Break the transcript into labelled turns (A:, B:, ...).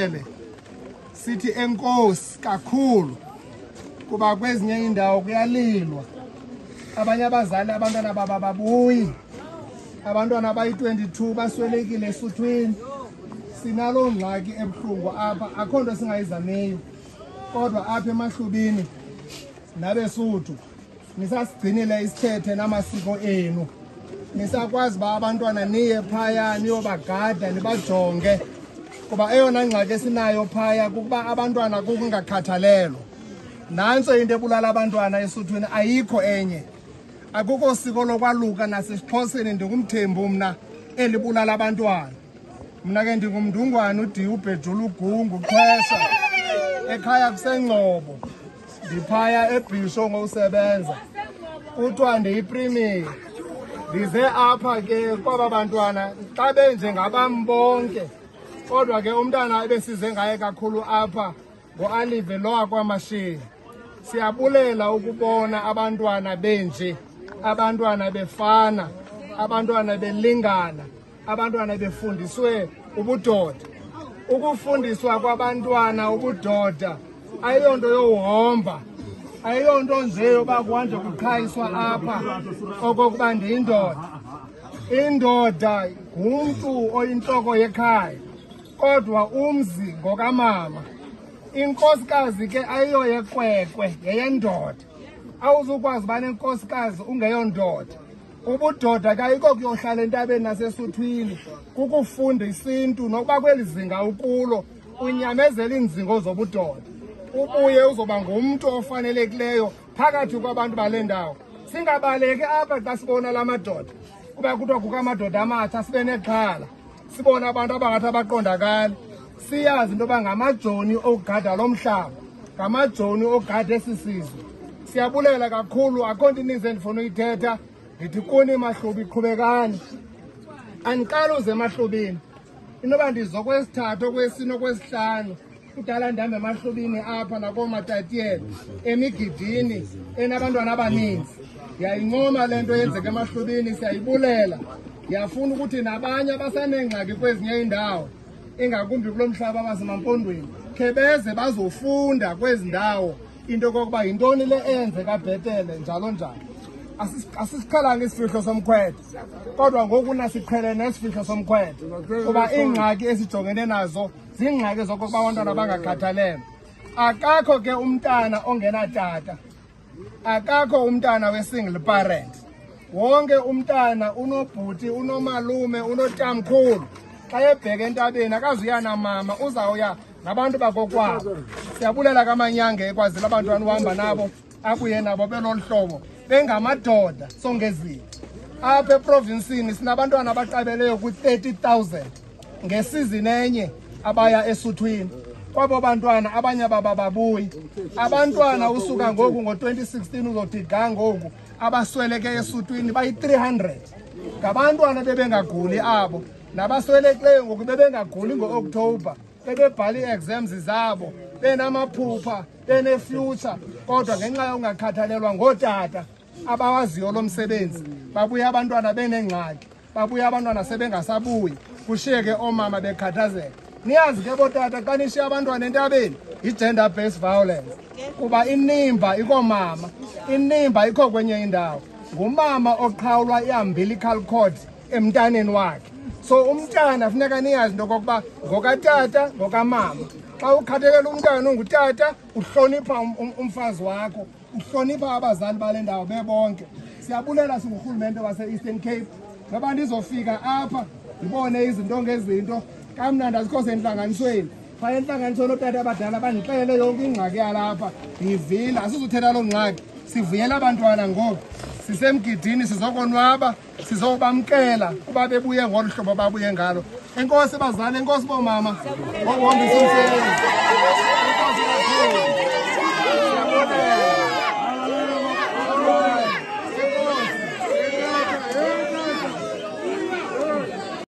A: sibulele sithi enkosi kakhulu kuba kwezinye indawo kuyalilwa abanye abazali abantwana baba babuyi abantwana bayi-22 baswelekile esuthwini sinalo ngxaki ebuhlungu apha akho nto singayizamiyo kodwa apha emahlubini nabesuthu nisasigcinile isithethe namasiko enu nisakwazi ba abantwana niye phaya niyobagada nibajonge kuba eyona ngxaki esinayo phaya kukuba abantwana kukungakhathalelwa nantso into ebulala abantwana esuthwini ayikho enye akukho siko lokwaluka nasesixhoseni ndingumthembu mna elibulala abantwana mna ke ndingumndungwane udiye ubhejula ugungu uxhesa ekhaya kusengcobo ndiphaya ebhisho ngowusebenza kuthiwa ndiyiprimier ndize apha ke kwaba bantwana xa benjengabam bonke kodwa ke umntana ebesize ngaye kakhulu apha ngo-Alive lo wakwamashini siyabulela ukubona abantwana benje abantwana befana abantwana belingana abantwana befundiswe ubudoda ukufundiswa kwabantwana ubudoda ayiyonto yohomba ayiyonto nje yoba kuhanje kuqhayiswa apha okokuba ndiyindoda indoda ngumntu oyintloko yekhaya kodwa umzi ngokamama inkosikazi ke ayiyo yekwekwe yeyendoda awuzukwazi uba nenkosikazi ungeyondoda ubudoda ke ayiko kuyohlala entabeni nasesuthwini kukufunda isintu nokuba kweli zinga ukulo unyamezela iinzingo zobudoda ubuye uzoba ngumntu ofanelekileyo phakathi kwabantu bale ndawo singabaleki apha xa sibona la madoda kuba kuthiwa kukho amadoda amatsha sibe nexhala sibona abantu abangathi abaqondakali siyazi into yoba ngamajoni okugada lo mhlaba ngamajoni ogada esi sizwe siyabulela kakhulu akho nto ininzi endifuna uyithetha ndithi kuni Mahlubi qhubekani andiqali uze emahlubini inoba ndizokwesithathu okwesine okwesihlanu kudala ndihambe emahlubini apha nakoomatatiyela emigidini enabantwana abaninzi ndiyayincoma le nto yenzeka emahlubini siyayibulela ndiyafuna ukuthi nabanye abasanengxaki kwezinye iindawo ingakumbi kulo mhlaba abasemampondweni khe beze bazofunda kwezi ndawo into yokokuba yintoni le enzeka Bhetele njalo njalo asisiqhelanga isifihlo somkhwetha kodwa ngoku nasiqhele nesifihlo somkhwetha kuba iingxaki esijongene nazo ziingxaki zokokuba abantwana bangakhathalelwa akakho ke umntana ongenatata akakho umntana we-single parent wonke umntana unobhuti unomalume unotamkhulu xa ebheka entabeni akazuya namama uzawuya nabantu bakokwabo siyabulela kamanyanga ekwazile abantwana uhamba nabo abuye nabo belolu hlobo bengamadoda songezile apha eprovinsini sinabantwana abaqabeleyo ku-30,000 ngesizini enye abaya esuthwini kwabo bantwana abanye baba babuyi abantwana usuka ngoku ngo-2016 uzothi ga ngoku abasweleke esuthwini bayi-300 ngabantwana bebengaguli abo nabaswelekileyo ngoku bebengaguli ngo-Okthobha bebebhala ii-exams zabo benamaphupha benefuture kodwa ngenxa yokungakhathalelwa ngootata abawaziyo lo msebenzi babuye abantwana benengxaki babuye abantwana sebengasabuyi kushiyeke oomama bekhathazeka niyazi ke bootata xa nishiye abantwana entabeni yi-gender based violence kuba inimba ikoomama inimba ikho kwenye indawo ngumama oqhawulwa i-umbilical cord emntaneni wakhe so umntana funeka niyazi into okokuba ngokatata ngokamama xa ukhathalele umntana ungutata uhlonipha umfazi wakho uhlonipha abazali bale ndawo bebonke siyabulela singurhulumente wase-Eastern Cape noba ndizofika apha ndibone izinto ngezinto kamnandi azikho sentlanganisweni phaa entlanganisweni ootata abadala bandixelele yonke ingxaki yalapha ndiyivile asizuthetha loo ngxaki sivuyela abantwana ngoku sisemgidini sizokonwaba sizobamkela kuba bebuye ngolu hlobo babuye ngalo enkosi bazali enkosi boomama ngokuhombisa umsebenzi